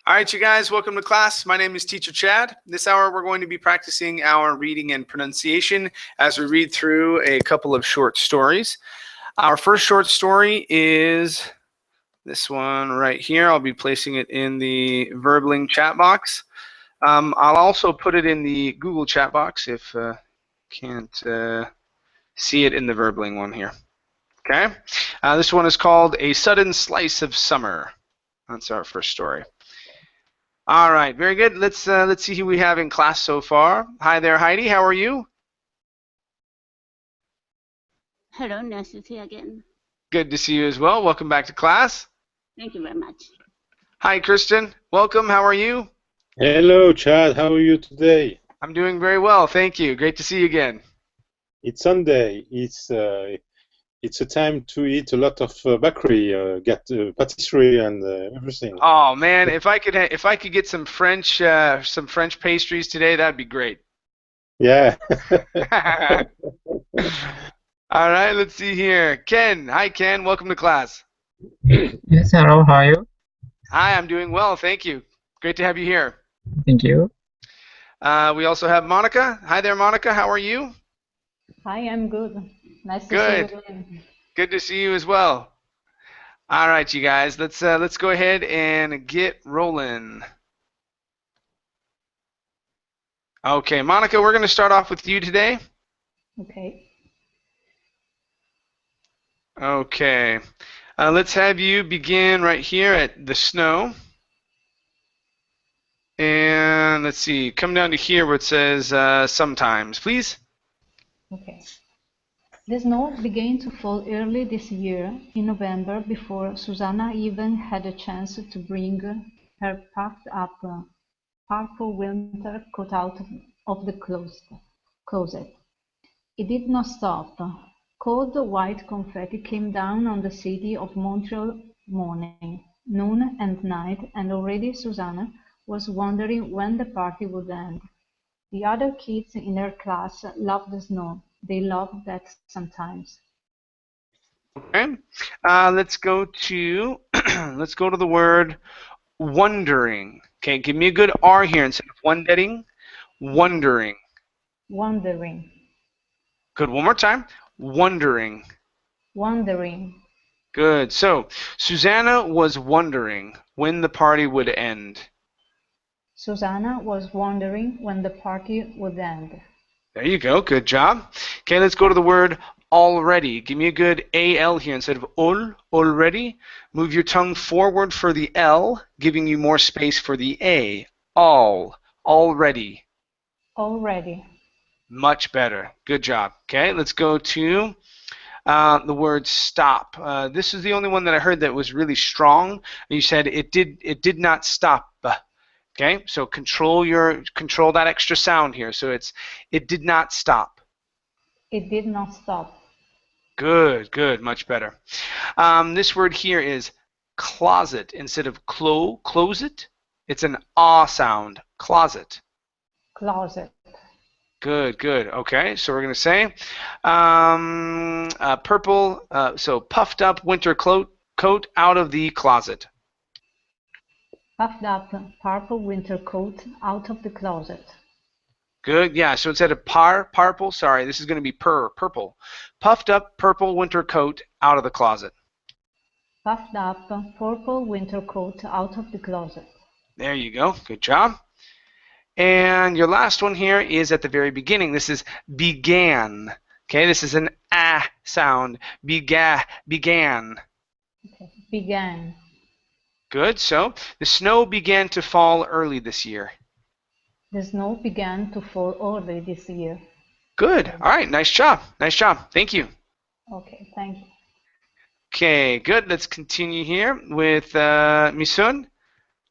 All right, you guys, welcome to class. My name is Teacher Chad. This hour, we're going to be practicing our reading and pronunciation as we read through a couple of short stories. Our first short story is this one right here. I'll be placing it in the Verbling chat box. I'll also put it in the Google chat box if you can't see it in the Verbling one here. Okay. This one is called A Sudden Slice of Summer. That's our first story. All right, very good. Let's see who we have in class so far. Hi there, Heidi. How are you? Hello, nice to see you again. Good to see you as well. Welcome back to class. Thank you very much. Hi, Kristen. Welcome. How are you? Hello, Chad. How are you today? I'm doing very well, thank you. Great to see you again. It's Sunday. It's a time to eat a lot of bakery, get patisserie and everything. Oh man, if I could get some French pastries today, that'd be great. Yeah. All right, let's see here. Ken. Hi, Ken. Welcome to class. Yes, hello. How are you? Hi, I'm doing well, thank you. Great to have you here. Thank you. We also have Monica. Hi there, Monica. How are you? Hi, I'm good. Nice to Good. see you again. Good to see you as well. All right, you guys. Let's go ahead and get rolling. Okay, Monica, we're going to start off with you today. Okay. Okay. Let's have you begin right here at the snow. And let's see, come down to here where it says sometimes, please. Okay. The snow began to fall early this year, in November, before Susanna even had a chance to bring her packed up purple winter coat out of the closet. It did not stop. Cold white confetti came down on the city of Montreal morning, noon and night, and already Susanna was wondering when the party would end. The other kids in her class loved the snow. They loved that sometimes. Okay. Let's go to the word wondering. Okay, give me a good R here instead of wondering. Wondering. Wondering. Good. One more time. Wondering. Wondering. Good. So, Susanna was wondering when the party would end. Susanna was wondering when the party would end. There you go. Good job. Okay, let's go to the word already. Give me a good AL here instead of already. Move your tongue forward for the L, giving you more space for the A. Already. Already. Much better. Good job. Okay, let's go to the word stop. This is the only one that I heard that was really strong. You said it did not stop. Okay, so control that extra sound here. So it did not stop. It did not stop. Good, much better. This word here is closet instead of close it. It's an ah sound. Closet. Closet. Good. Okay, so we're going to say purple, so puffed up winter coat out of the closet. Puffed up purple winter coat out of the closet. Good, yeah, so instead of purple, sorry, this is going to be purple. Puffed up purple winter coat out of the closet. Puffed up purple winter coat out of the closet. There you go, good job. And your last one here is at the very beginning. This is began. Okay, this is an ah sound. Began. Okay. Began. Good, so the snow began to fall early this year. The snow began to fall early this year. Good, all right, nice job. Thank you. Okay, thank you. Okay, good, let's continue here with Misun.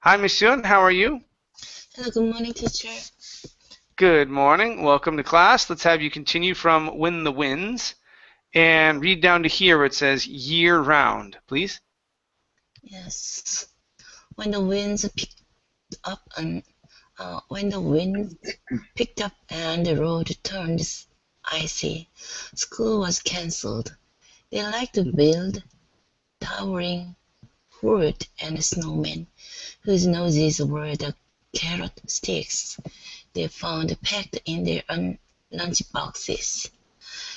Hi, Misun, how are you? Hello, good morning, teacher. Good morning. Welcome to class. Let's have you continue from When the Winds and read down to here where it says year round, please. Yes. When the winds picked up and the wind picked up and the road turned icy, school was cancelled. They liked to build towering fruit and snowmen, whose noses were the carrot sticks they found packed in their lunch boxes.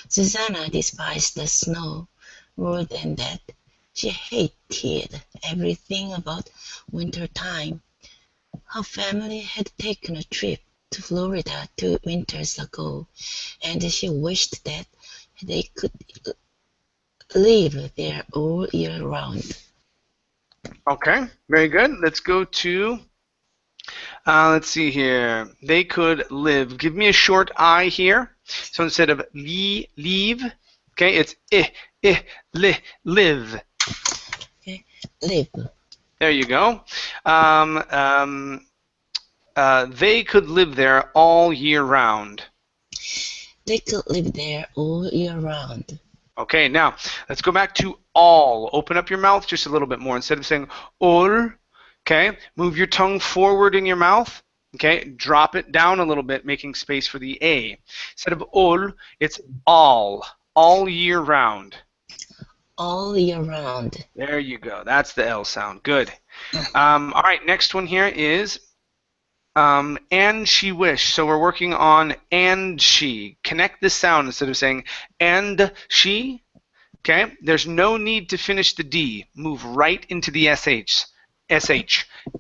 Susanna despised the snow more than that. She hated everything about winter time. Her family had taken a trip to Florida 2 winters ago, and she wished that they could live there all year round. Okay, very good. Let's go to, let's see here. They could live. Give me a short I here. So instead of leave, okay, it's live. Okay? Live. There you go. They could live there all year round. They could live there all year round. Okay, now let's go back to all. Open up your mouth just a little bit more. Instead of saying all, okay, move your tongue forward in your mouth. Okay, drop it down a little bit, making space for the A. Instead of all, it's all year round. All year round. There you go. That's the L sound. Good. All right, next one here is and she wished. So we're working on and she. Connect this sound instead of saying and she. Okay, there's no need to finish the D. Move right into the SH.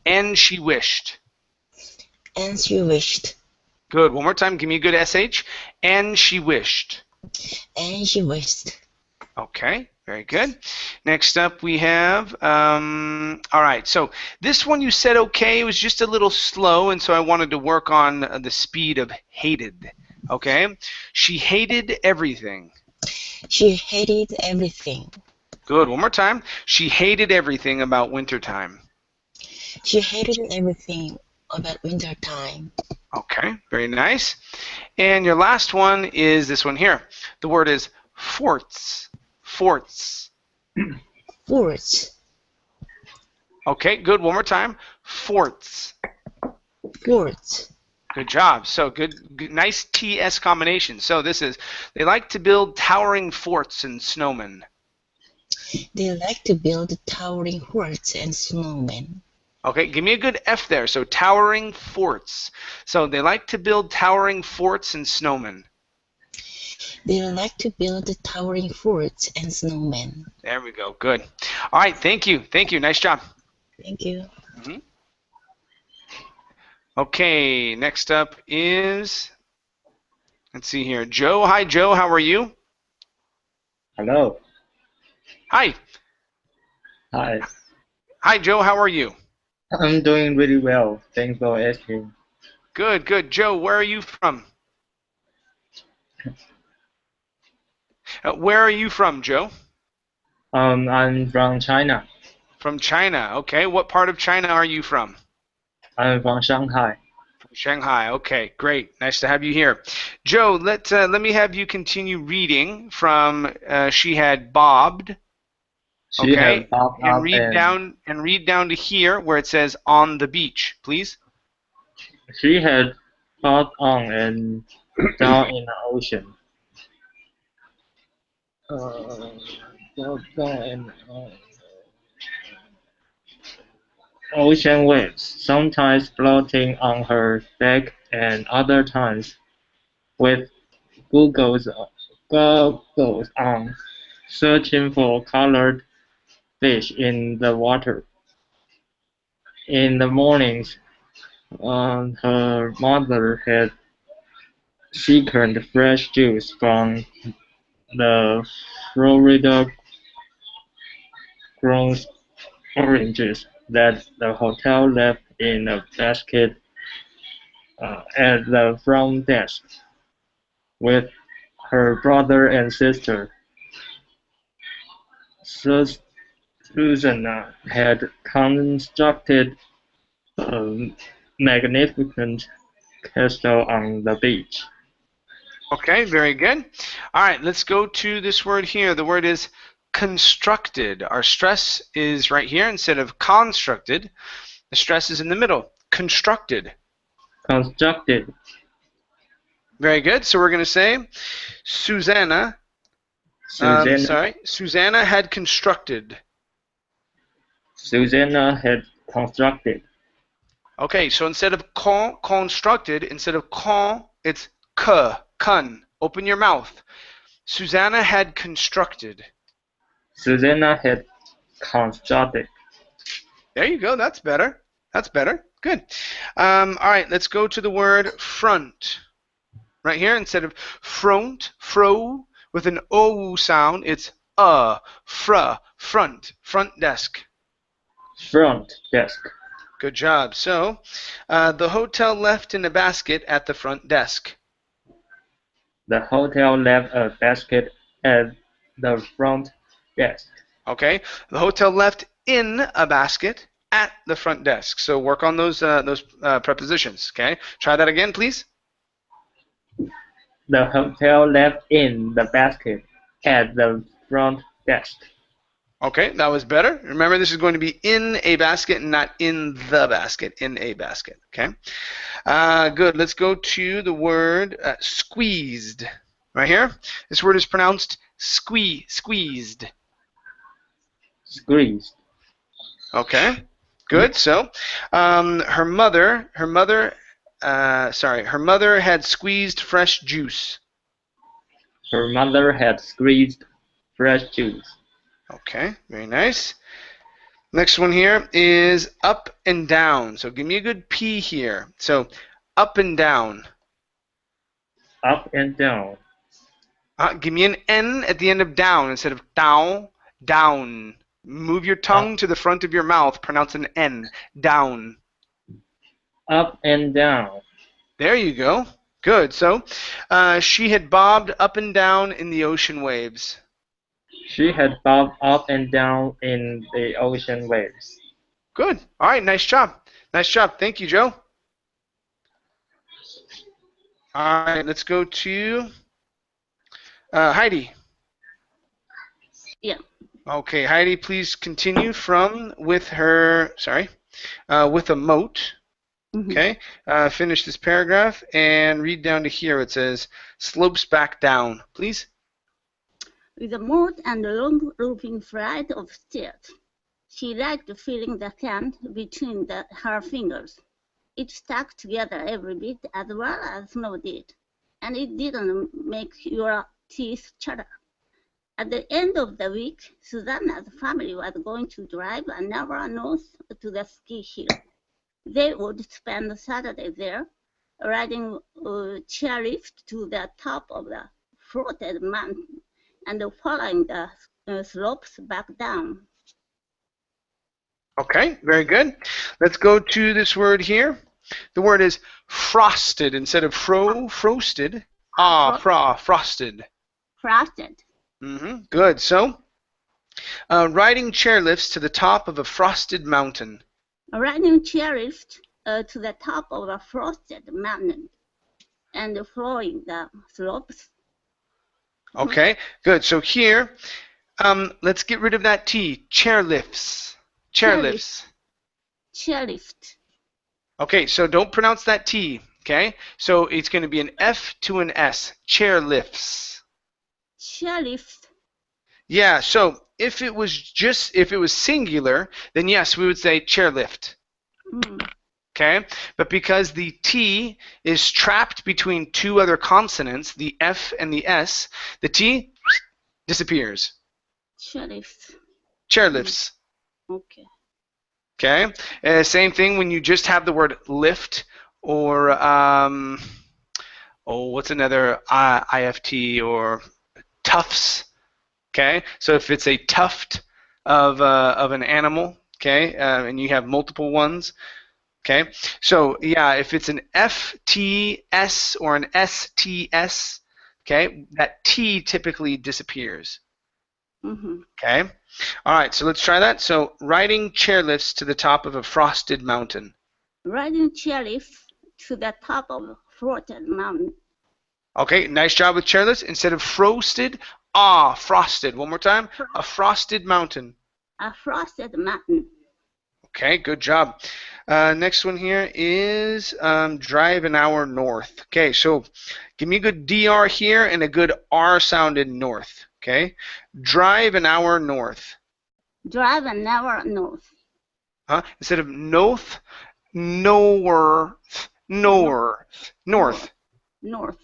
And she wished. And she wished. Good. One more time. Give me a good SH. And she wished. And she wished. Okay, very good. Next up we have, all right, so this one you said okay, it was just a little slow, and so I wanted to work on the speed of hated. Okay, she hated everything. She hated everything. Good, one more time. She hated everything about wintertime. She hated everything about winter time. Okay, very nice. And your last one is this one here. The word is forts. Forts. Forts. Okay, good. One more time. Forts. Forts. Good job. So good, nice TS combination. So this is, they like to build towering forts and snowmen. They like to build towering forts and snowmen. Okay, give me a good F there. So towering forts. So they like to build towering forts and snowmen. They like to build towering forts and snowmen. There we go. Good. All right. Thank you. Thank you. Nice job. Thank you. Okay. Next up is, let's see here. Joe. Hi, Joe. How are you? Hello. Hi. Hi. Hi, Joe. How are you? I'm doing really well. Thanks for asking. Good. Good. Joe, where are you from? Where are you from, Joe? I'm from China. From China. Okay. What part of China are you from? I'm from Shanghai. From Shanghai. Okay. Great. Nice to have you here. Joe, let me have you continue reading from she had bobbed. She Okay. had bobbed And up read down to here where it says on the beach, please. she had bobbed on and down in the ocean. Bobbed down and ocean waves, sometimes floating on her back and other times with goggles on, searching for colored fish in the water. In the mornings, her mother had shaken fresh juice from the Florida grown oranges that the hotel left in a basket at the front desk. With her brother and sister, Susanna had constructed a magnificent castle on the beach. Okay, very good. All right, let's go to this word here. The word is constructed. Our stress is right here instead of constructed. The stress is in the middle. Constructed. Constructed. Very good. So we're going to say Susanna had constructed. Susanna had constructed. Okay, so instead of constructed, instead of it's kun. Open your mouth. Susanna had constructed. Susanna had constructed. There you go. That's better. That's better. Good. All right, let's go to the word front. Right here, instead of front, fro, with an O sound, it's front desk. Front desk. Good job. So, the hotel left in a basket at the front desk. The hotel left a basket at the front desk. Okay. The hotel left in a basket at the front desk. So work on those prepositions. Okay. Try that again, please. The hotel left in the basket at the front desk. Okay, that was better. Remember, this is going to be in a basket and not in the basket. In a basket. Okay. Good. Let's go to the word squeezed. Right here. This word is pronounced squeezed. Squeezed. Okay. Good. So, her mother had squeezed fresh juice. Her mother had squeezed fresh juice. Okay, very nice. Next one here is up and down. So give me a good P here. So up and down. Up and down. Give me an N at the end of down instead of down. Down. Move your tongue to the front of your mouth. Pronounce an N. Down. Up and down. There you go. Good. So she had bobbed up and down in the ocean waves. She had bobbed up and down in the ocean waves. Good. All right. Nice job. Nice job. Thank you, Joe. All right. Let's go to Heidi. Yeah. Okay, Heidi, please continue with a moat. Mm-hmm. Okay. Finish this paragraph and read down to here. It says slopes back down. Please. With a moat and a long looping flight of stairs, she liked feeling the sand between her fingers. It stuck together every bit as well as snow did, and it didn't make your teeth chatter. At the end of the week, Susanna's family was going to drive an hour north to the ski hill. They would spend Saturday there, riding a chairlift to the top of the floated mountain and following the slopes back down. Okay, very good. Let's go to this word here. The word is frosted instead of frosted. Frosted. Frosted. Good. So, riding chairlifts to the top of a frosted mountain. Riding chairlift to the top of a frosted mountain and following the slopes. Okay, good. So here, let's get rid of that T. Chairlifts. Chairlifts. Chairlift. Okay, so don't pronounce that T. Okay, so it's going to be an F to an S. Chairlifts. Chairlift. Yeah. So if it was singular, then yes, we would say chairlift. Okay, but because the T is trapped between two other consonants, the F and the S, the T disappears. Chairlift. Chairlifts. Okay. Okay. Same thing when you just have the word lift or what's another IFT or tufts. Okay. So if it's a tuft of an animal, okay, and you have multiple ones. Okay, so yeah, if it's an FTS or an STS, okay, that T typically disappears. Okay, all right, so let's try that. So riding chairlifts to the top of a frosted mountain. Riding chairlifts to the top of a frosted mountain. Okay, nice job with chairlifts. Instead of frosted, frosted. One more time, a frosted mountain. A frosted mountain. Okay, good job. Next one here is drive an hour north. Okay, so give me a good DR here and a good R sounded north. Okay, drive an hour north. Drive an hour north. Instead of north, north, north, north. North.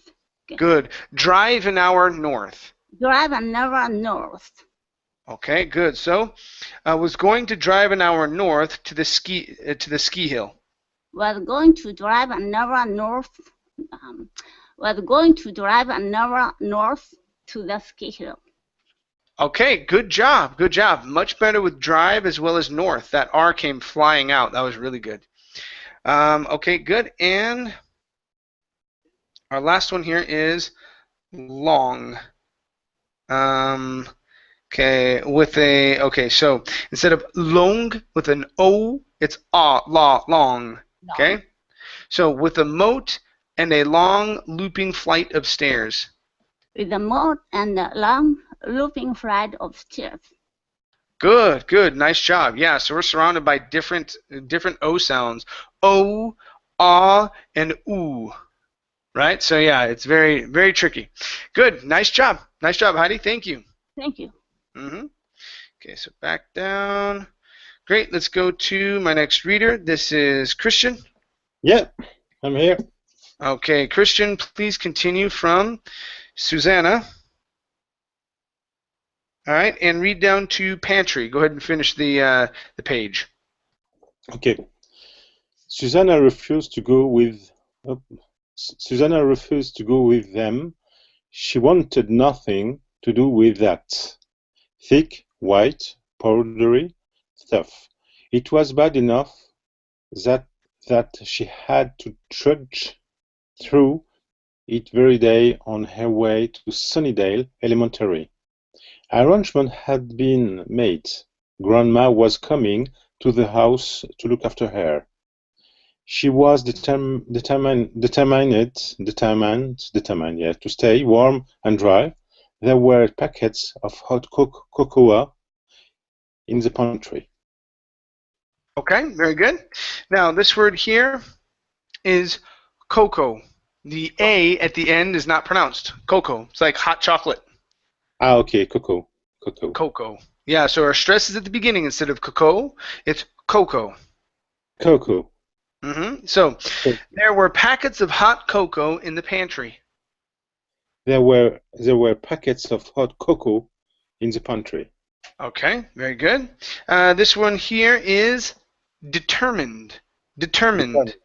Okay. Good. Drive an hour north. Drive an hour north. Okay, good. So, I was going to drive an hour north to the ski hill. We're going to drive an hour north. We're going to drive an hour north to the ski hill. Okay, good job. Good job. Much better with drive as well as north. That R came flying out. That was really good. Okay, good. And our last one here is long. Okay, so instead of long with an O, it's long. Okay? So with a moat and a long looping flight of stairs. With a moat and a long looping flight of stairs. Good, good, nice job. Yeah, so we're surrounded by different O sounds. O, ah, and oo. Right? So yeah, it's very, very tricky. Good, nice job. Nice job, Heidi. Thank you. Thank you. Okay, so back down. Great, let's go to my next reader. This is Christian. Yeah, I'm here. Okay, Christian, please continue from Susanna. All right, and read down to pantry. Go ahead and finish the page. Okay. Susanna refused to go with them. She wanted nothing to do with that thick, white, powdery stuff. It was bad enough that she had to trudge through it every day on her way to Sunnydale Elementary. Arrangement had been made. Grandma was coming to the house to look after her. She was determined to stay warm and dry. There were packets of hot cocoa in the pantry. Okay, very good. Now, this word here is cocoa. The A at the end is not pronounced. Cocoa. It's like hot chocolate. Okay, cocoa. Cocoa. Yeah, so our stress is at the beginning instead of cocoa. It's cocoa. Cocoa. So, there were packets of hot cocoa in the pantry. There were packets of hot cocoa in the pantry. Okay, very good. This one here is determined. Determined.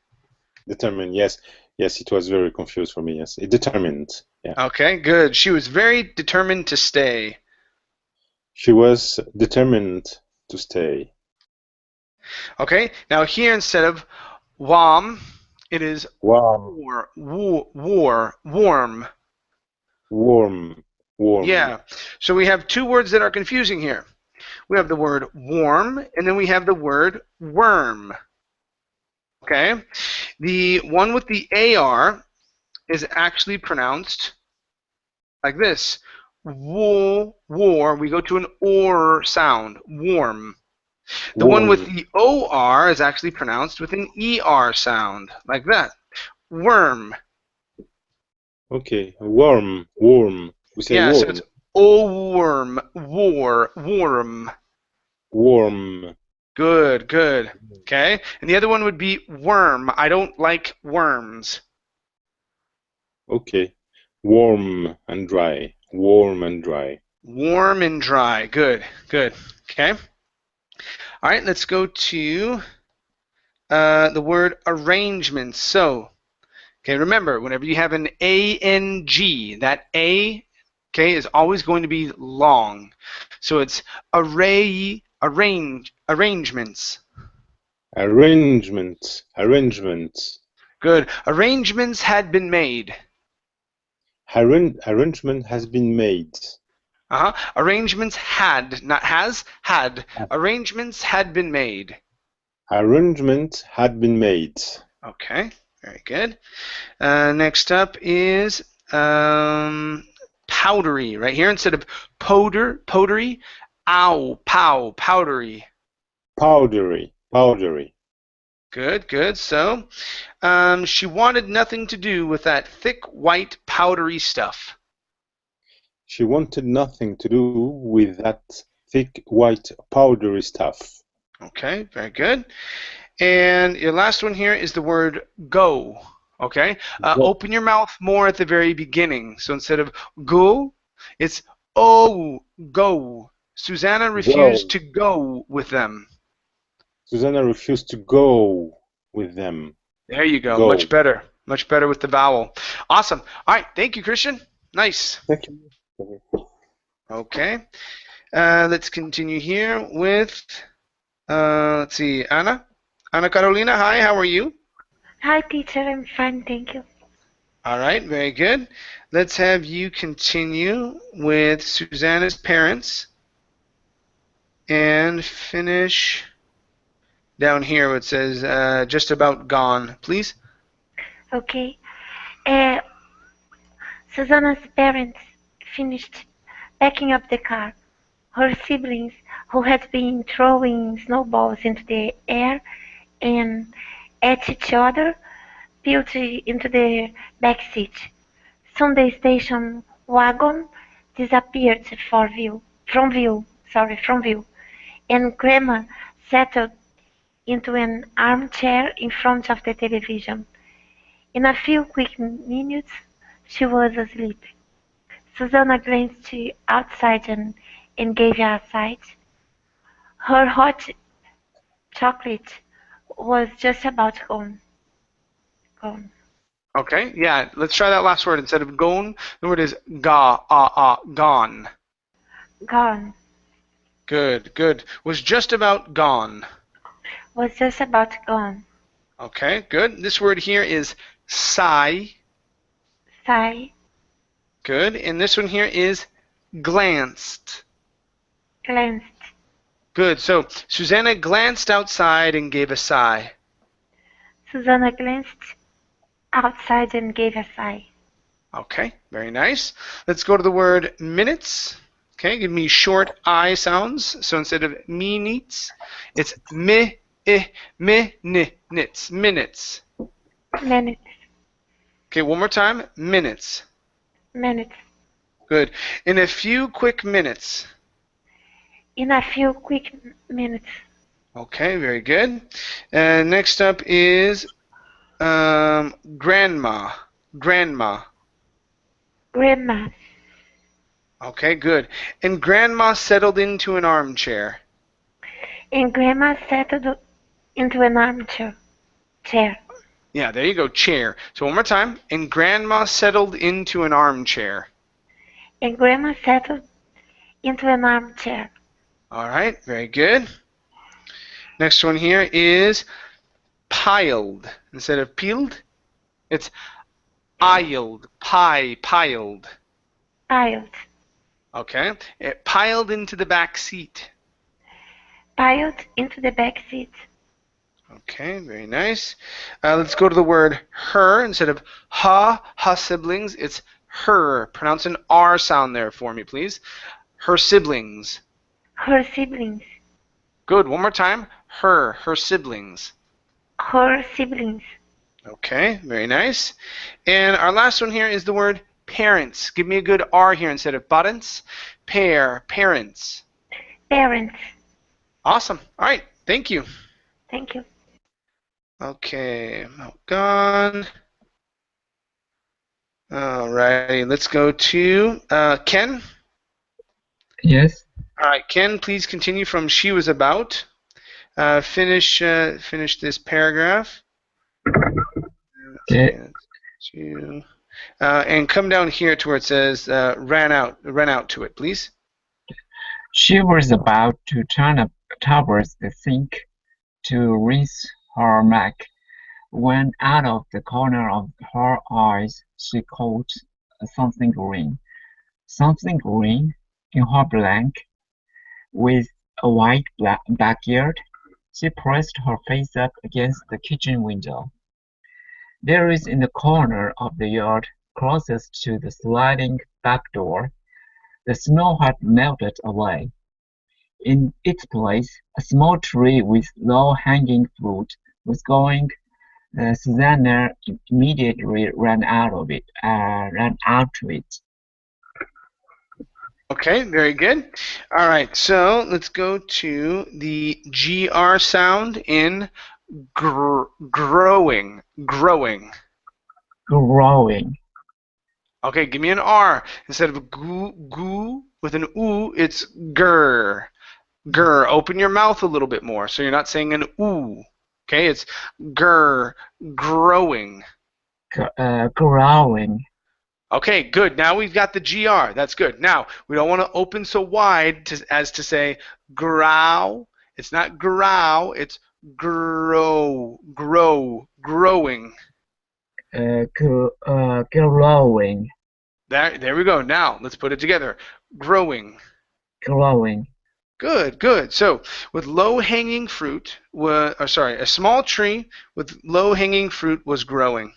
Determined, yes. Yes, it was very confused for me, yes. Determined, yeah. Okay, good. She was very determined to stay. She was determined to stay. Okay, now here instead of warm, it is warm. Warm. Yeah, so we have two words that are confusing here. We have the word warm, and then we have the word worm. Okay, the one with the AR is actually pronounced like this. War, we go to an OR sound, warm. The one with the OR is actually pronounced with an ER sound, like that. Worm. Okay, worm. We say worm. So it's worm, warm. Worm. Good. Okay, and the other one would be worm. I don't like worms. Okay, warm and dry. Warm and dry. Warm and dry. Good. Okay. All right, let's go to the word arrangements. So, okay, remember, whenever you have an A-N-G, that A, okay, is always going to be long. So it's arrangements. Arrangements. Good. Arrangements had been made. Arrangement has been made. Arrangements had, not has, had. Arrangements had been made. Arrangements had been made. Okay, very good. Next up is powdery. Right here, instead of powdery, powdery. Powdery. Good. So, she wanted nothing to do with that thick, white, powdery stuff. She wanted nothing to do with that thick, white, powdery stuff. Okay, very good. And your last one here is the word go. Okay, Go. open your mouth more at the very beginning. So instead of go, it's oh, go. Susanna refused to go with them. Susanna refused to go with them. There you go. Go. Much better. Much better with the vowel. Awesome. All right. Thank you, Christian. Nice. Thank you. Okay. Let's continue here with, let's see, Anna. Anna Carolina, hi. How are you? Hi, teacher. I'm fine, thank you. All right. Very good. Let's have you continue with Susanna's parents and finish down here where it says just about gone, please. Okay. Uh, Susanna's parents finished packing up the car. Her siblings, who had been throwing snowballs into the air and at each other, peeled into the back seat. Soon the station wagon disappeared from view, and Grandma settled into an armchair in front of the television. In a few quick minutes she was asleep. Susanna glanced outside and gave a sigh. Her hot chocolate was just about gone. Okay. Yeah. Let's try that last word. Instead of gone, the word is gone. Gone. Good, good. Was just about gone. Was just about gone. Okay, good. This word here is sigh. Sigh. Good. And this one here is glanced. Glanced. Good. So Susanna glanced outside and gave a sigh. Susanna glanced outside and gave a sigh. Okay, very nice. Let's go to the word minutes. Okay, give me short I sounds. So instead of minutes, it's minutes. Minutes. Minutes. Okay, one more time. Minutes. Minutes. Good. In a few quick minutes. In a few quick minutes. Okay, very good. And next up is grandma. Grandma. Grandma. Okay, good. And grandma settled into an armchair. And Grandma settled into an armchair. Yeah, there you go, chair. So one more time. And grandma settled into an armchair. And Grandma settled into an armchair. All right, very good. Next one here is piled. Instead of peeled, it's piled. Piled. Piled. Okay. It piled into the back seat. Piled into the back seat. Okay, very nice. Let's go to the word her. Instead of ha siblings, it's her. Pronounce an R sound there for me, please. Her siblings. Her siblings. Good. One more time. Her siblings. Her siblings. Okay, very nice. And our last one here is the word parents. Give me a good R here instead of parents. Parents. Parents. Awesome. All right, thank you. Thank you. Okay, gone. All right, let's go to Ken. Yes. All right, Ken, please continue from she was about. Finish this paragraph. Okay. And come down here to where it says ran out to it, please. She was about to turn up towards the sink to rinse her mug when out of the corner of her eyes she caught something green. Something green in her blank, with a white backyard. She pressed her face up against the kitchen window. There is in the corner of the yard closest to the sliding back door. The snow had melted away. In its place, a small tree with low-hanging fruit was growing. Susanna immediately ran out to it. Okay, very good. All right, so let's go to the GR sound in growing. Growing. growing, Okay, give me an R. Instead of goo with an oo, it's grr. Grr. Open your mouth a little bit more so you're not saying an oo. Okay, it's grr. Growing. growing, Okay, good. Now we've got the GR. That's good. Now, we don't want to open so wide as to say grow. It's not grow, it's grow, growing. growing, There we go. Now, let's put it together. Growing. growing. Good, good. So, with low-hanging fruit, a small tree with low-hanging fruit was growing.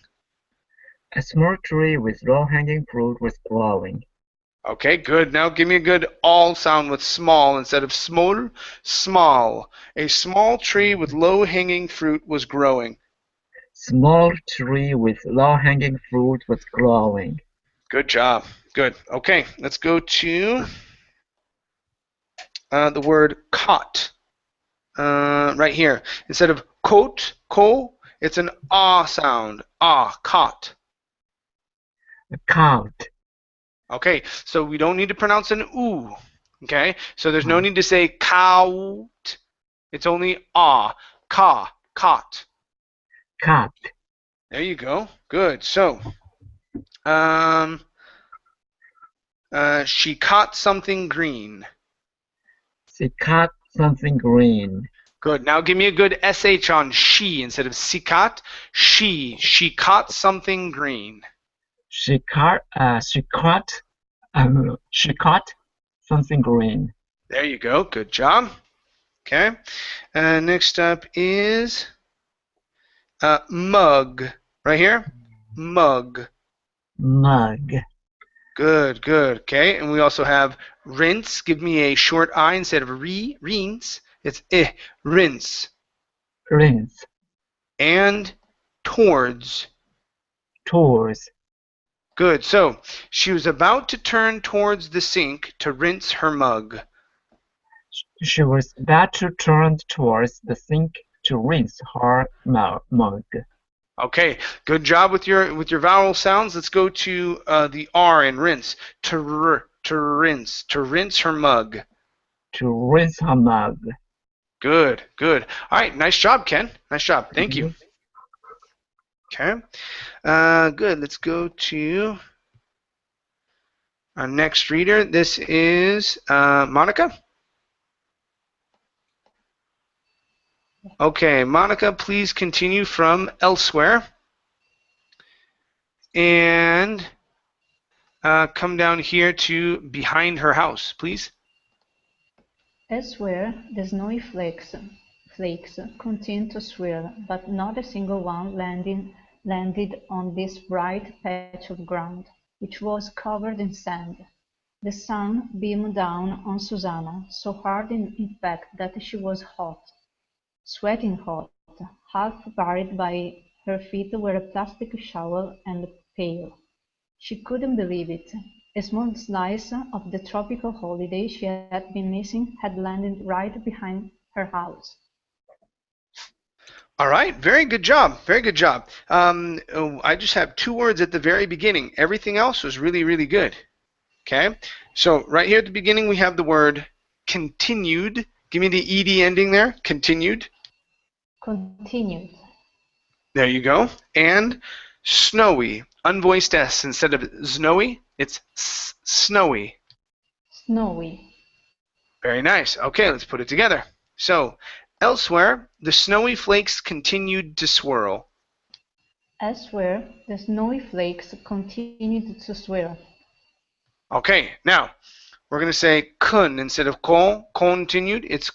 A small tree with low-hanging fruit was growing. Okay, good. Now give me a good all sound with small instead of small. Small. A small tree with low-hanging fruit was growing. Small tree with low-hanging fruit was growing. Good job. Good. Okay, let's go to the word caught. Right here. Instead of coat, it's an ah sound. Ah, caught. Count. Okay, so we don't need to pronounce an oo. Okay, so there's no need to say cow. It's only ah, caught. Cut. There you go. Good. So, she caught something green. She cut something green. Good. Now give me a good sh on she instead of sikat. She caught something green. She caught something green. There you go. Good job. Okay. Next up is mug. Right here. Mug. Mug. Good, good. Okay. And we also have rinse. Give me a short I instead of rinse. It's rinse. Rinse. And towards. Towards. Good. So she was about to turn towards the sink to rinse her mug. She was about to turn towards the sink to rinse her mug. Okay. Good job with your vowel sounds. Let's go to the R in rinse. To rinse. To rinse her mug. To rinse her mug. Good. Good. All right. Nice job, Ken. Nice job. Thank you. Okay. Good. Let's go to our next reader. This is Monica. Okay, Monica, please continue from elsewhere. And come down here to behind her house, please. Elsewhere, the snowy flakes continued to swirl, but not a single one landed on this bright patch of ground, which was covered in sand. The sun beamed down on Susanna, so hard in fact that she was hot, sweating hot, half buried by her feet were a plastic shovel and a pail. She couldn't believe it. A small slice of the tropical holiday she had been missing had landed right behind her house. All right, very good job. Very good job. I just have 2 words at the very beginning. Everything else was really, really good. Okay, so right here at the beginning we have the word continued. Give me the ed ending there. Continued. Continued. There you go. And snowy. Unvoiced S. Instead of snowy, it's snowy. Snowy. Very nice. Okay, let's put it together. So, elsewhere, the snowy flakes continued to swirl. Elsewhere, the snowy flakes continued to swirl. Okay, now we're going to say kun instead of continued. It's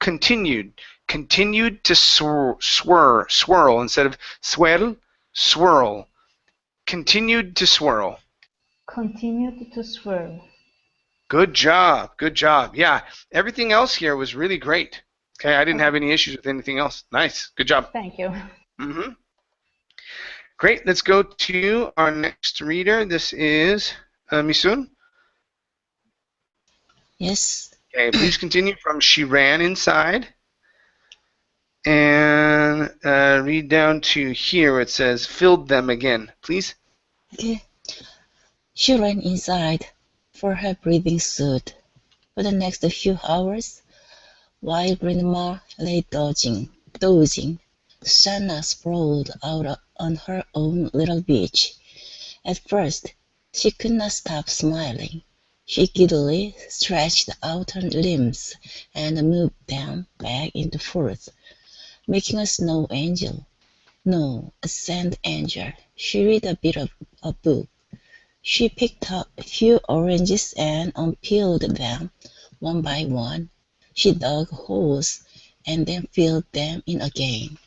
continued. Continued to swirl instead of swirl. Continued to swirl. Continued to swirl. Good job. Good job. Yeah, everything else here was really great. Okay, I didn't have any issues with anything else. Nice. Good job. Thank you. Mm-hmm. Great. Let's go to our next reader. This is Misun. Yes. Okay, please continue from she ran inside. And read down to here where it says filled them again, please. Okay. She ran inside for her breathing suit. For the next few hours, while Grandma lay dozing, Susanna sprawled out on her own little beach. At first, she could not stop smiling. She giddily stretched out her limbs and moved them back and forth, making a snow angel. No, a sand angel. She read a bit of a book. She picked up a few oranges and unpeeled them one by one. She dug holes and then filled them in again.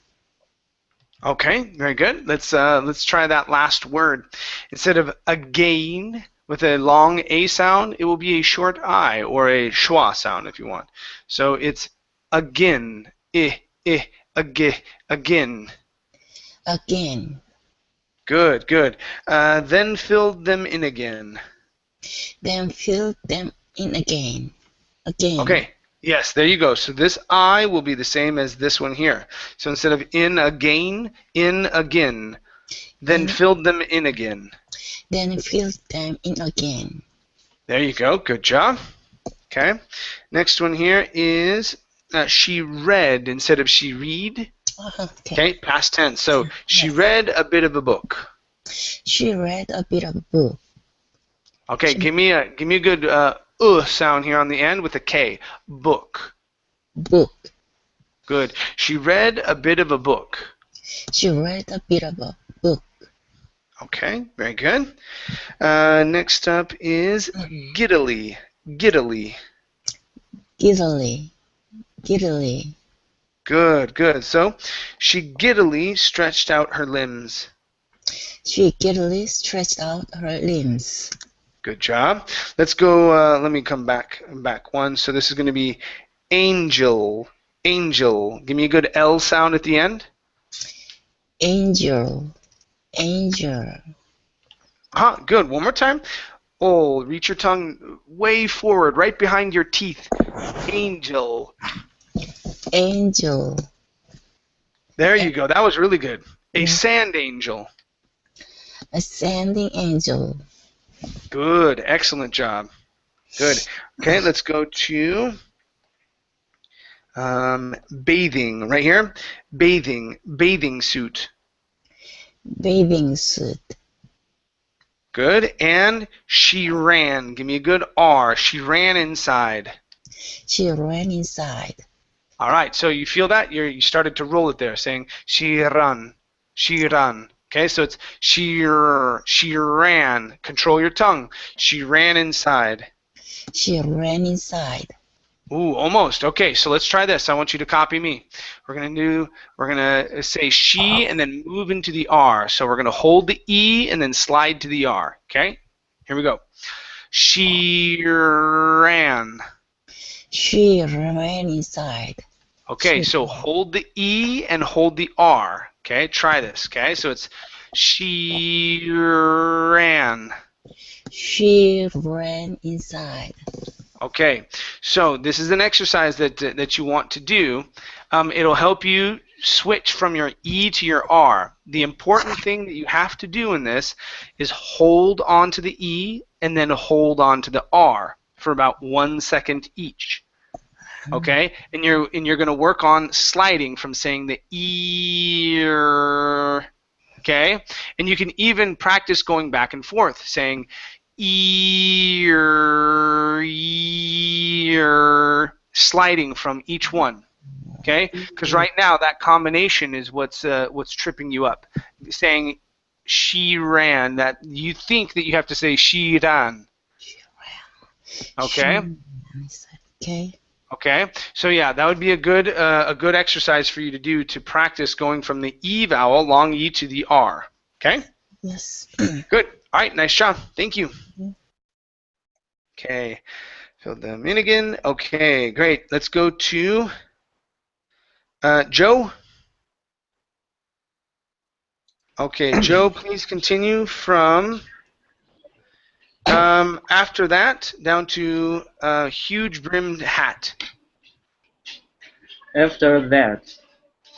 Okay, very good. Let's try that last word. Instead of again with a long A sound, it will be a short I or a schwa sound if you want. So it's again, again. Again. Good, good. Then filled them in again. Then filled them in again. Again. Okay, yes, there you go. So this I will be the same as this one here. So instead of in again, in again. Then filled them in again. Then filled them in again. There you go. Good job. Okay. Next one here is she read instead of she read. Okay, past tense. So she read a bit of a book. She read a bit of a book. Okay, give me a good sound here on the end with a K. Book. Book. Good. She read a bit of a book. She read a bit of a book. Okay, very good. Next up is giddily. Giddily. Giddily. Giddily. Good, good. So she giddily stretched out her limbs. She giddily stretched out her limbs. Good job. Let's go, let me come back one. So this is going to be angel. Angel. Give me a good L sound at the end. Angel. Angel. Good. One more time. Oh, reach your tongue way forward, right behind your teeth. Angel. Angel. There you go. That was really good. A sand angel. A sanding angel. Good. Excellent job. Good. Okay, let's go to bathing right here. Bathing. Bathing suit. Bathing suit. Good. And she ran. Give me a good R. She ran inside. She ran inside. All right. So you feel that? You started to roll it there, saying she run. She run. Okay. So it's she ran. Control your tongue. She ran inside. She ran inside. Ooh, almost. Okay, so let's try this. I want you to copy me. We're gonna say she and then move into the R. So we're gonna hold the E and then slide to the R. Okay? Here we go. She ran. She ran inside. Okay, so hold the E and hold the R. Okay, try this. Okay, so it's she ran. She ran inside. Okay, so this is an exercise that you want to do. It'll help you switch from your E to your R. The important thing that you have to do in this is hold on to the E and then hold on to the R for about 1 second each. Okay, and you're going to work on sliding from saying the ear. Okay, and you can even practice going back and forth, saying ear, sliding from each one. Okay, because right now that combination is what's tripping you up. Saying she ran, that you think that you have to say she ran. Okay. Okay. Okay, so yeah, that would be a good exercise for you to do to practice going from the E vowel, long E, to the R. Okay? Yes. Good. All right, nice job. Thank you. Okay, fill them in again. Okay, great. Let's go to Joe. Okay, Joe, please continue from After that, down to a huge brimmed hat. After that,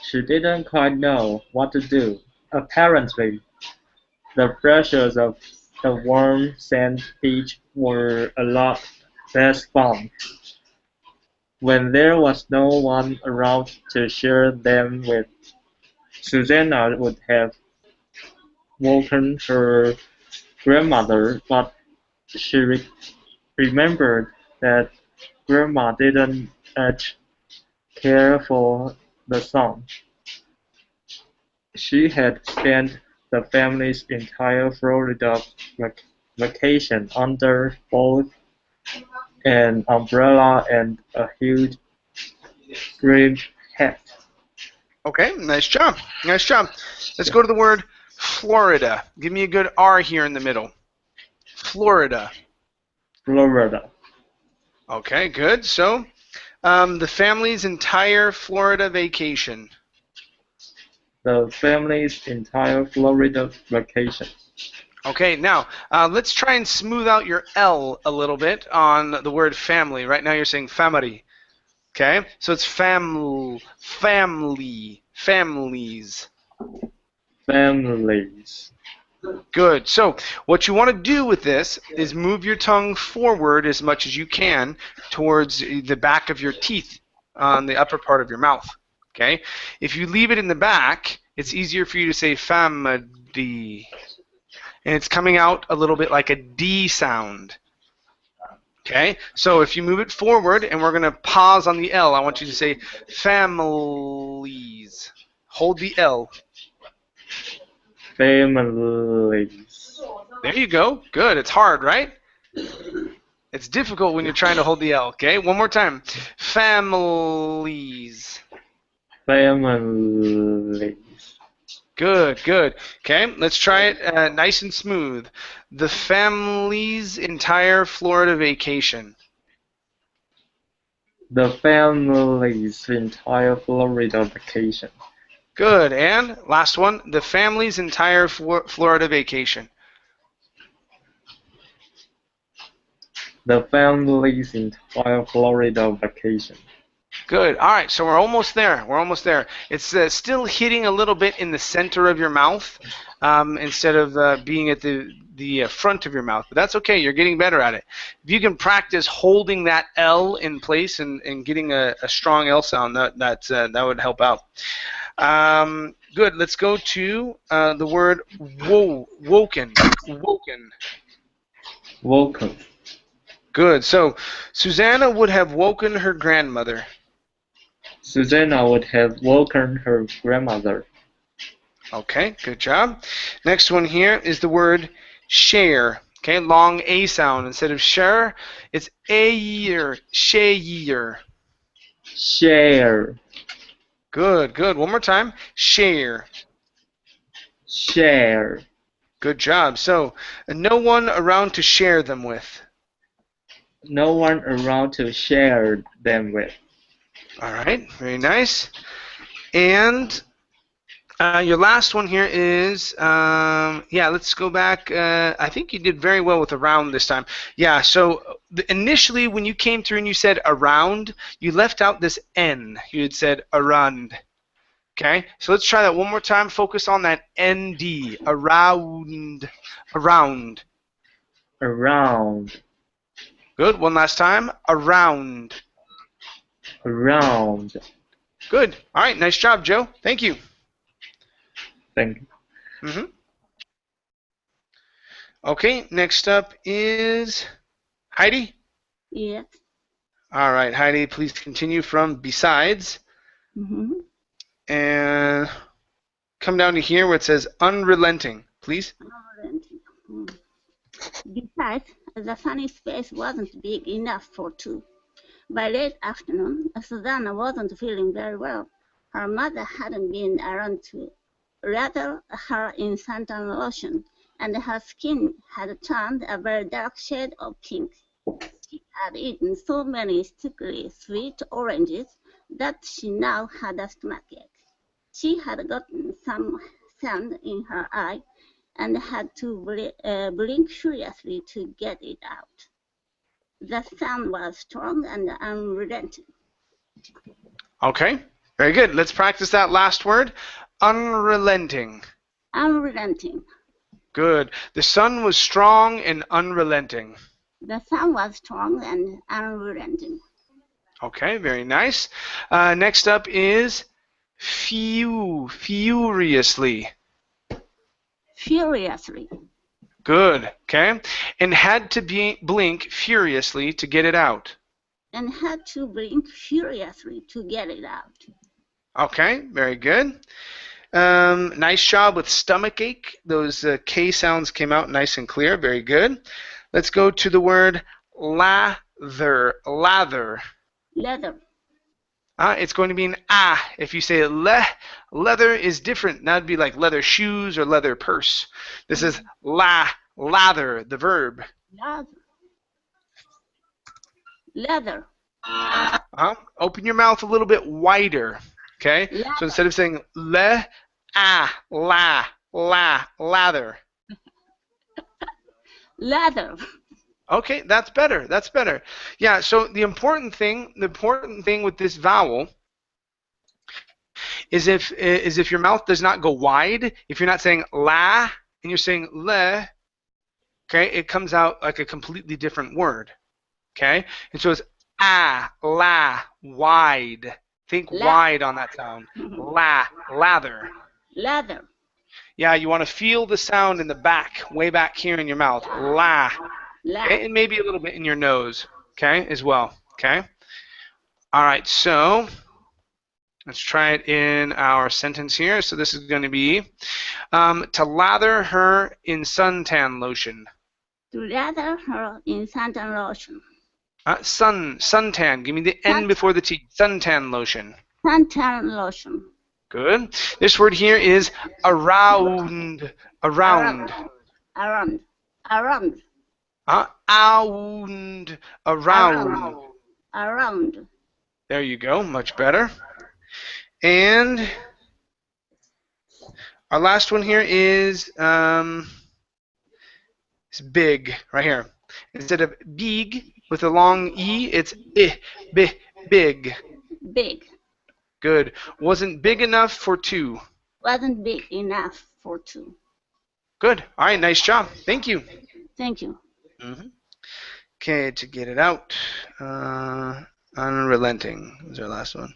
she didn't quite know what to do. Apparently, the pressures of the warm sand beach were a lot less fun when there was no one around to share them with. Susanna would have woken her grandmother, but she remembered that Grandma didn't much care for the son. She had spent the family's entire Florida vacation under both an umbrella and a huge brimmed hat. Okay, nice job. Nice job. Let's go to the word Florida. Give me a good R here in the middle. Florida. Florida. Okay, good. So, the family's entire Florida vacation. The family's entire Florida vacation. Okay, now let's try and smooth out your L a little bit on the word family. Right now you're saying family. Okay, so it's families. Families. Good. So what you want to do with this is move your tongue forward as much as you can towards the back of your teeth on the upper part of your mouth. Okay. If you leave it in the back, it's easier for you to say family. And it's coming out a little bit like a D sound. Okay, so if you move it forward and we're going to pause on the L, I want you to say families. Hold the L. Families. There you go. Good. It's hard, right? It's difficult when you're trying to hold the L. Okay, one more time. Families. Families. Good, good. Okay, let's try it nice and smooth. The family's entire Florida vacation. The family's entire Florida vacation. Good. And last one, the family's entire Florida vacation. The family's entire Florida vacation. Good. All right, so we're almost there. We're almost there. It's still hitting a little bit in the center of your mouth instead of being at the front of your mouth. But that's okay. You're getting better at it. If you can practice holding that L in place and getting a strong L sound, that would help out. Good. Let's go to the word woken. Woken. Woken. Good. So Susanna would have woken her grandmother. Susanna would have woken her grandmother. Okay, good job. Next one here is the word share. Okay, long A sound. Instead of share, it's a-year, share. Share. Good, good. One more time. Share. Share. Good job. So, no one around to share them with. No one around to share them with. All right, very nice. And your last one here is, yeah, let's go back. I think you did very well with around this time. Yeah, so initially when you came through and you said around, you left out this N. You had said around. Okay, so let's try that one more time. Focus on that ND. Around. Around. Around. Good. One last time. Around. Around. Good. All right, nice job, Joe. Thank you. Thank you. Mm-hmm. Okay, next up is Heidi. Yes. All right, Heidi, please continue from besides. Mm-hmm. And come down to here where it says unrelenting, please. Besides, the sunny space wasn't big enough for two. By late afternoon, Susanna wasn't feeling very well. Her mother hadn't been around to lather her in suntan lotion, and her skin had turned a very dark shade of pink. She had eaten so many sticky sweet oranges that she now had a stomachache. She had gotten some sand in her eye, and had to blink furiously to get it out. The sun was strong and unrelenting. Okay, very good. Let's practice that last word. Unrelenting. Unrelenting. Good. The sun was strong and unrelenting. The sun was strong and unrelenting. Okay, very nice. Next up is furiously. Furiously. Good. Okay. And had to blink furiously to get it out. And had to blink furiously to get it out. Okay, very good. Nice job with stomach ache. Those K sounds came out nice and clear. Very good. Let's go to the word lather. Lather. Leather. It's going to be an ah. If you say leather is different. That would be like leather shoes or leather purse. This is lather, the verb. Leather. Leather. Open your mouth a little bit wider. Okay? Leather. So instead of saying lather. Leather. Okay, that's better. That's better. Yeah, so the important thing with this vowel is if your mouth does not go wide, if you're not saying la and you're saying le, okay, it comes out like a completely different word. Okay? And so it's la, wide. Think wide on that sound. Lather. Leather. Yeah, you want to feel the sound in the back, way back here in your mouth. La. Okay, and maybe a little bit in your nose, okay, as well, okay? All right, so let's try it in our sentence here. So this is going to be to lather her in suntan lotion. To lather her in suntan lotion. Suntan. Give me the N before the T. Suntan lotion. Suntan lotion. Good. This word here is around. Around. Around. Around. Around. Around. There you go. Much better. And our last one here is it's big right here. Instead of big with a long E, it's big. Big. Good. Wasn't big enough for two. Wasn't big enough for two. Good. All right. Nice job. Thank you. Thank you. Okay, to get it out. Unrelenting was our last one.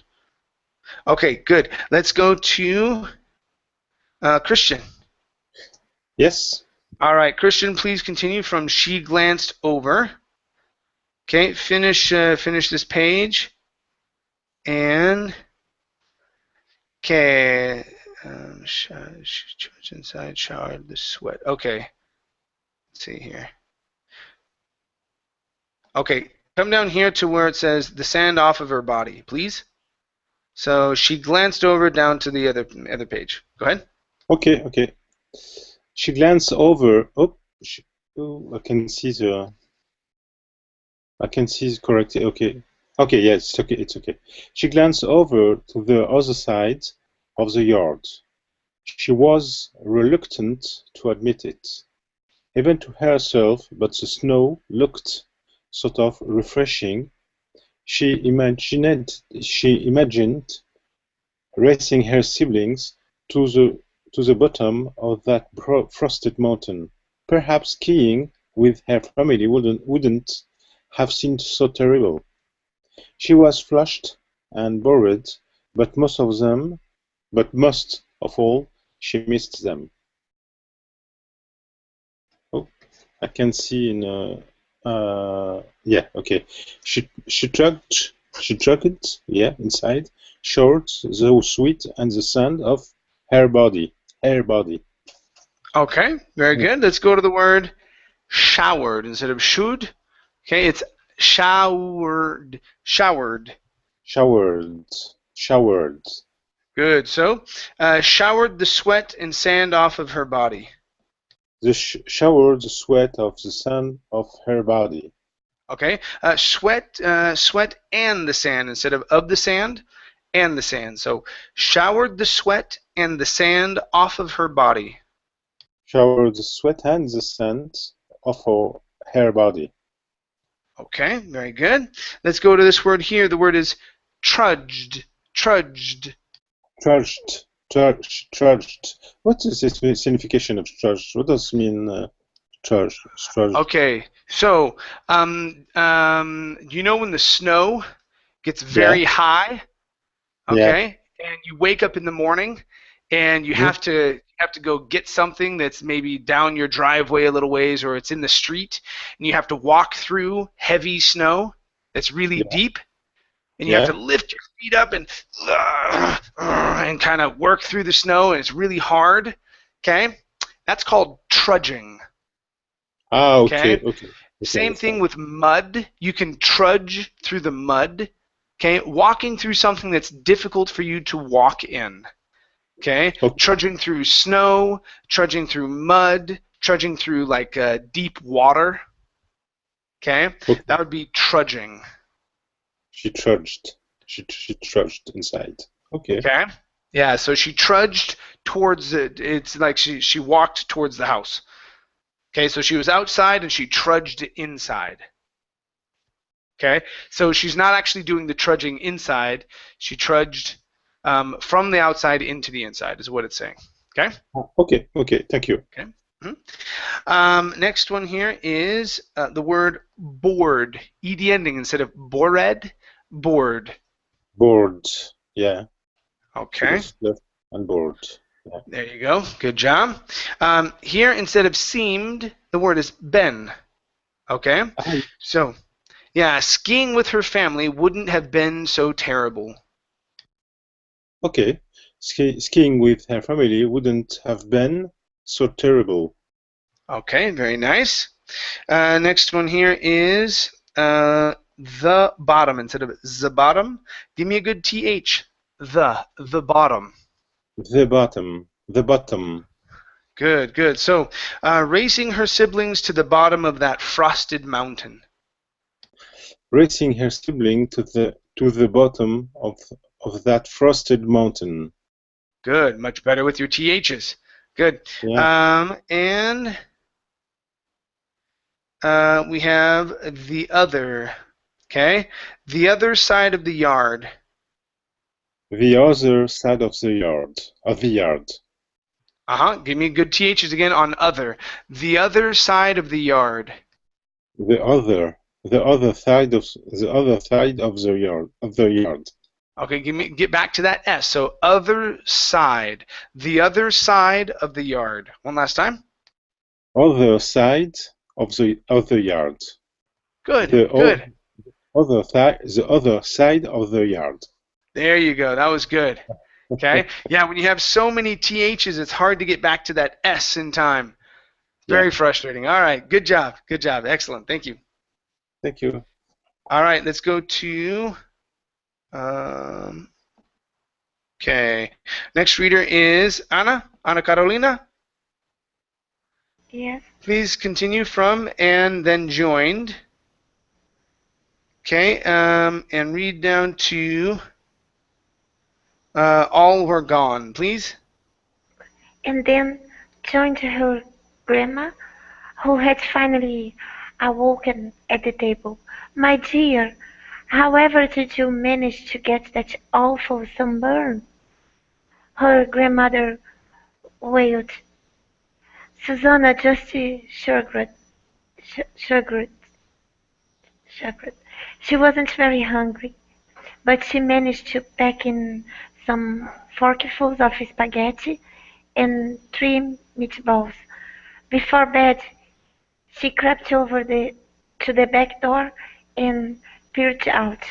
Okay, good. Let's go to Christian. Yes. All right, Christian, please continue from she glanced over. Okay, finish this page. And okay, inside showered the sweat. Okay, let's see here. Okay, come down here to where it says the sand off of her body, please. So she glanced over down to the other page. Go ahead. Okay. She glanced over. I can see correctly. Okay. Yes. Okay. It's okay. She glanced over to the other side of the yard. She was reluctant to admit it, even to herself. But the snow looked sort of refreshing. She imagined racing her siblings to the bottom of that frosted mountain. Perhaps skiing with her family wouldn't have seemed so terrible. She was flushed and bored, but most of all, she missed them. Oh, I can see in yeah, okay. She tugged inside, short, though sweet, and the sound of her body. Okay, very good. Let's go to the word showered instead of should. Okay, it's showered. Good. So, showered the sweat and sand off of her body. Showered the sweat of the sand of her body. Okay, sweat and the sand instead of the sand and the sand. So, showered the sweat and the sand off of her body. showered the sweat and the scent of her body. Okay, very good. Let's go to this word here. The word is trudged. Trudged. Trudged. Trudged. What is the signification of trudged? What does it mean, trudged? Okay, so you know when the snow gets very high, okay, and you wake up in the morning and you have to go get something that's maybe down your driveway a little ways, or it's in the street, and you have to walk through heavy snow that's really deep, and you have to lift your feet up and kind of work through the snow, and it's really hard. Okay, that's called trudging. Okay. Same thing with mud. You can trudge through the mud. Okay, walking through something that's difficult for you to walk in. Okay, trudging through snow, trudging through mud, trudging through like deep water. Okay, that would be trudging. She trudged. She trudged inside. Okay. Okay. Yeah, so she trudged towards it. It's like she walked towards the house. Okay, so she was outside and she trudged inside. Okay, so she's not actually doing the trudging inside. She trudged from the outside into the inside, is what it's saying. Okay. Okay. Thank you. Okay. Next one here is the word bored. Ed ending instead of bored. Bored. Bored. Yeah. Okay. And bored. Yeah. There you go. Good job. Here instead of seemed, the word is been. Okay. So, yeah, skiing with her family wouldn't have been so terrible. Okay. Skiing with her family wouldn't have been so terrible. Okay, very nice. Next one here is the bottom instead of the bottom. Give me a good TH. The bottom. The bottom. The bottom. Good. So, racing her siblings to the bottom of that frosted mountain. Racing her sibling to the bottom of that frosted mountain. Good. Much better with your THs. Good. Yeah. And we have the other. Okay. The other side of the yard. The other side of the yard. Give me good THs again on other. The other side of the yard. The other side of the yard. Okay, get back to that S. So other side. The other side of the yard. One last time. Other side of the yard. Good. The other side of the yard. There you go. That was good. Okay. Yeah, when you have so many THs, it's hard to get back to that S in time. Very frustrating. All right. Good job. Excellent. Thank you. Thank you. All right. Let's go to. Okay. Next reader is Ana Carolina. Yes. Please continue from and then joined. Okay. And read down to. All were gone, please. And then joined her grandma, who had finally awoken at the table. My dear, however did you manage to get that awful sunburn? Her grandmother wailed. Susanna just shrugged. She wasn't very hungry, but she managed to pack in some forkfuls of spaghetti and 3 meatballs. Before bed, she crept over to the back door and peered out.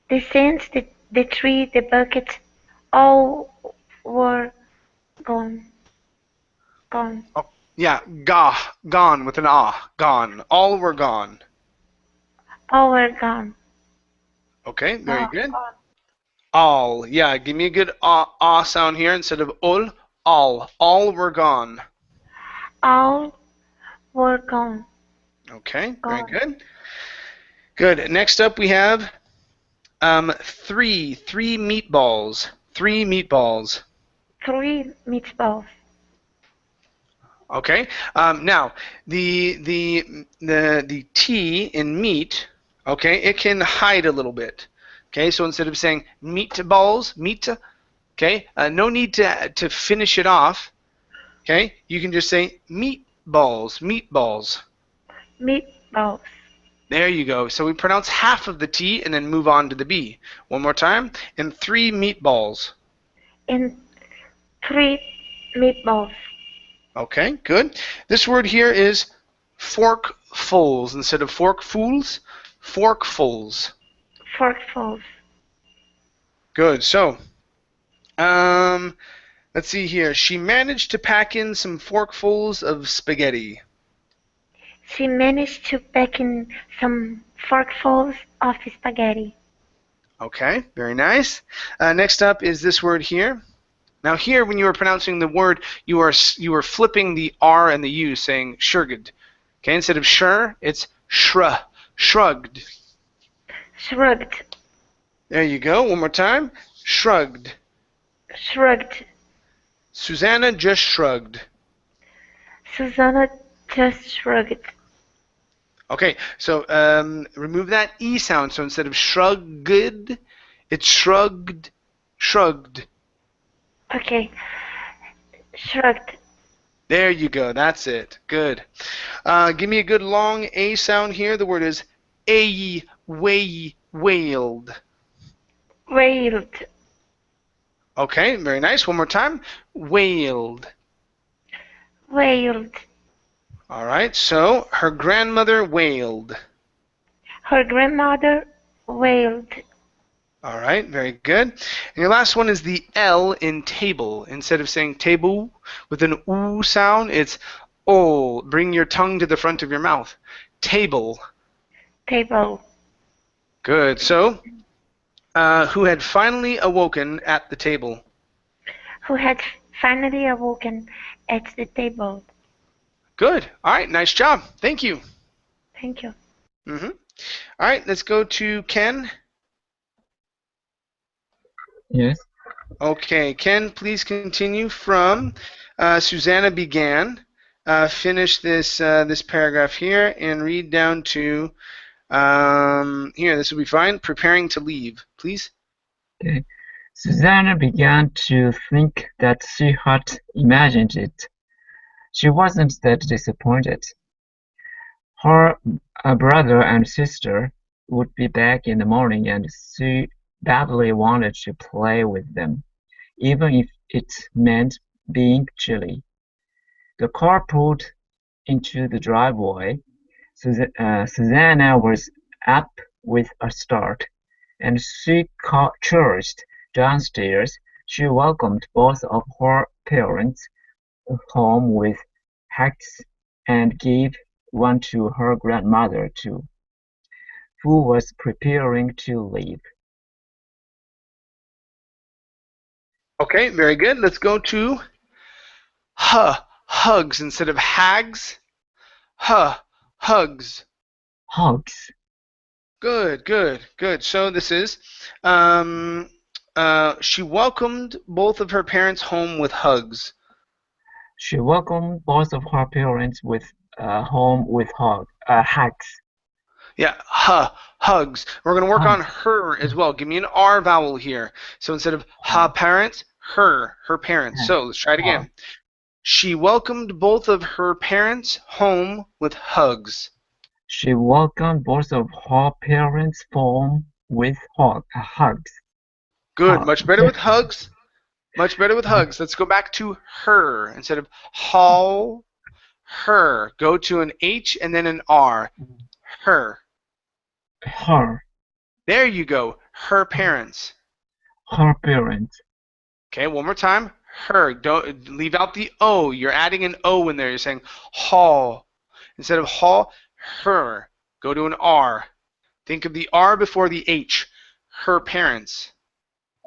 The scent, the tree, the bucket, all were gone. Oh, yeah, gone with an ah, gone. All were gone. All were gone. Okay, very good. All, yeah, give me a good ah sound here instead of ul. All were gone. All were gone. Okay, very good. Good. Next up we have three meatballs. 3 meatballs. 3 meatballs. Okay. Now, the T in meat, okay, it can hide a little bit. Okay, so instead of saying meatballs, meat, okay, no need to finish it off. Okay, you can just say meatballs, meatballs. Meatballs. There you go. So we pronounce half of the T and then move on to the B. One more time. And 3 meatballs. And 3 meatballs. Okay, good. This word here is forkfuls instead of forkfuls. Forkfuls. Forkfuls. Good. So, let's see here. She managed to pack in some forkfuls of spaghetti. She managed to pack in some forkfuls of spaghetti. Okay, very nice. Next up is this word here. Now here, when you are pronouncing the word, you are flipping the R and the U, saying shrugged. Okay, instead of sure, it's shrugged. Shrugged. There you go. One more time. Shrugged. Shrugged. Susanna just shrugged. Susanna just shrugged. Okay, so remove that E sound. So instead of shrugged, it's shrugged. Okay. Shrugged. There you go. That's it. Good. Give me a good long A sound here. The word is wailed. Wailed. Okay, very nice. One more time. Wailed. Wailed. All right, so her grandmother wailed. Her grandmother wailed. All right, very good. And your last one is the L in table. Instead of saying table with an oo sound, it's oh. Bring your tongue to the front of your mouth. Table. Table. Good. So, who had finally awoken at the table? Who had finally awoken at the table. Good. All right, nice job. Thank you. Thank you. All right, let's go to Ken. Yes. Okay, Ken, please continue from Susanna began. Finish this paragraph here and read down to here. This will be fine. Preparing to leave, please. Okay. Susanna began to think that she had imagined it. She wasn't that disappointed. Her brother and sister would be back in the morning, and she badly wanted to play with them, even if it meant being chilly. The car pulled into the driveway. Susanna was up with a start, and she charged downstairs. She welcomed both of her parents home with hugs and gave one to her grandmother too, who was preparing to leave. Okay, very good. Let's go to hugs instead of hags. Hugs. Hugs. Good. So this is she welcomed both of her parents home with hugs. She welcomed both of her parents home with hugs. Yeah, hugs. We're going to work on her as well. Give me an R vowel here. So instead of parents, her parents. So let's try it again. She welcomed both of her parents home with hugs. She welcomed both of her parents home with hugs. Good. Much better with hugs. Much better with hugs. Let's go back to her. Instead of her. Go to an H and then an R. Her. Her. There you go. Her parents. Her parents. Okay, one more time. Her. Don't leave out the O. You're adding an O in there. You're saying hall. Instead of hall, her. Go to an R. Think of the R before the H. Her parents.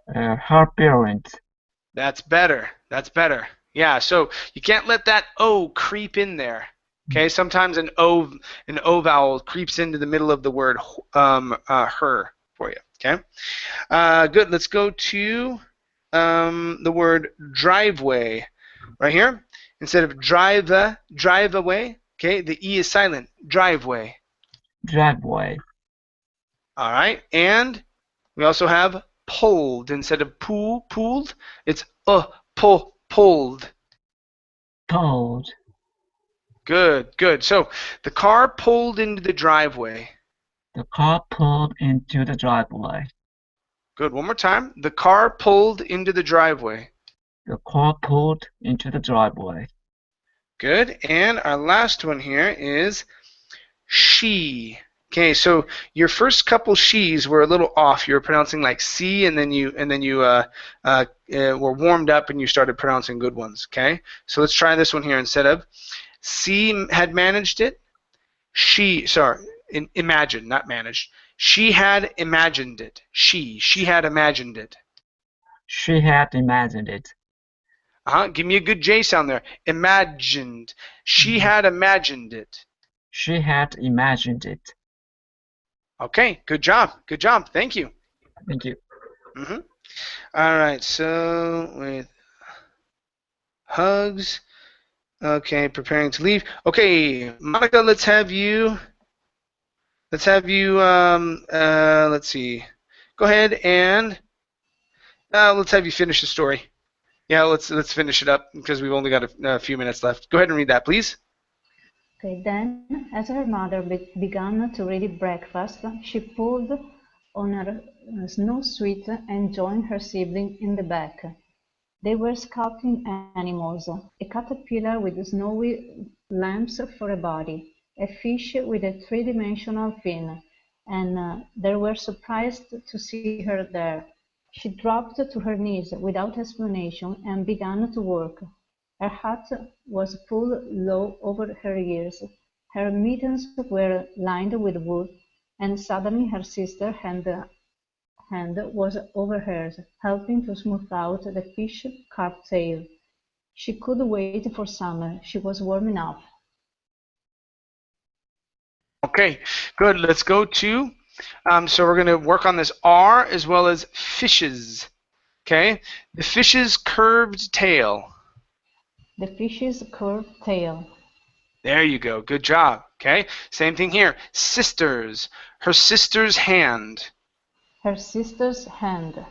Her parents. That's better. Yeah, so you can't let that O creep in there. Okay, sometimes an O vowel creeps into the middle of the word her for you. Okay, good. Let's go to the word driveway right here. Instead of drive away, okay, the E is silent. Driveway. driveway, All right, and we also have pulled. Instead of pulled, it's pulled. pulled, Good, good. So the car pulled into the driveway. the car pulled into the driveway, Good. One more time. The car pulled into the driveway. the car pulled into the driveway, Good. And our last one here is she. Okay, so your first couple she's were a little off. You were pronouncing like C, and then you were warmed up and you started pronouncing good ones. Okay, so let's try this one here. Instead of C had managed it, imagined, not managed. She had imagined it. She had imagined it. she had imagined it, Give me a good J sound there. Imagined. She had imagined it. she had imagined it. Okay, good job. Good job. Thank you. Thank you. All right, so with hugs. Okay, preparing to leave. Okay, Monica, let's have you. Let's see. Go ahead and let's have you finish the story. Yeah, let's finish it up because we've only got a few minutes left. Go ahead and read that, please. Okay, then, as her mother began to ready breakfast, she pulled on her snowsuit and joined her sibling in the back. They were sculpting animals, a caterpillar with snowy lamps for a body, a fish with a three-dimensional fin, and they were surprised to see her there. She dropped to her knees without explanation and began to work. Her hat was pulled low over her ears, her mittens were lined with wool, and suddenly her sister's hand was over hers, helping to smooth out the fish-carved tail. She could wait for summer. She was warm enough. Okay, good. Let's go to. So we're going to work on this R as well as fishes. Okay, the fish's curved tail. The fish's curved tail. There you go. Good job. Okay, same thing here. Sisters. Her sister's hand. Her sister's hand.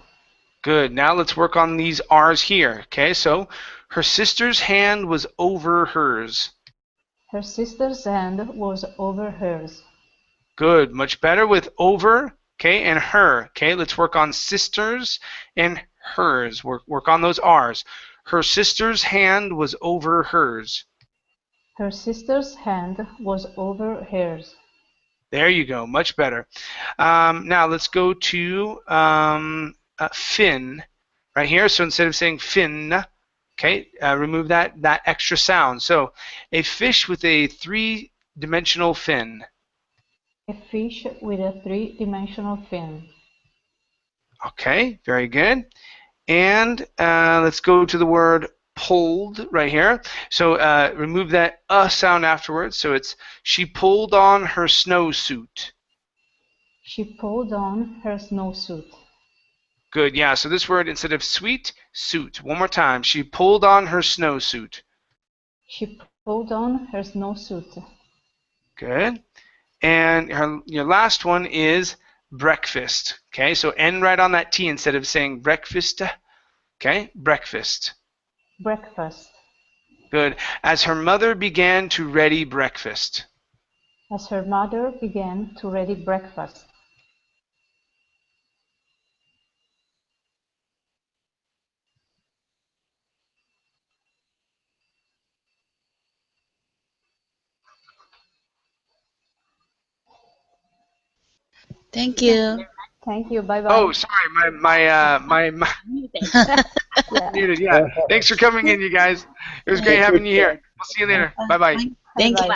Good. Now let's work on these R's here. Okay, so her sister's hand was over hers. Her sister's hand was over hers. Good. Much better with over, okay, and her. Okay, let's work on sisters and hers. Work on those R's. Her sister's hand was over hers. Her sister's hand was over hers. There you go. Much better. Now let's go to fin right here. So instead of saying fin, okay, remove that extra sound. So a fish with a three-dimensional fin. A fish with a three-dimensional fin. Okay, very good. And let's go to the word pulled right here. So remove that sound afterwards. So it's she pulled on her snowsuit. She pulled on her snowsuit. Good, yeah. So this word, instead of sweet, suit. One more time. She pulled on her snowsuit. She pulled on her snowsuit. Good. And your last one is breakfast. Okay, so end right on that T instead of saying breakfast. Okay, breakfast. Breakfast. Good. As her mother began to ready breakfast. As her mother began to ready breakfast. Thank you. Thank you. Bye bye. Oh, sorry, my muted. Yeah. Thanks for coming in, you guys. It was great having you here. We'll see you later. Bye bye. Thank you.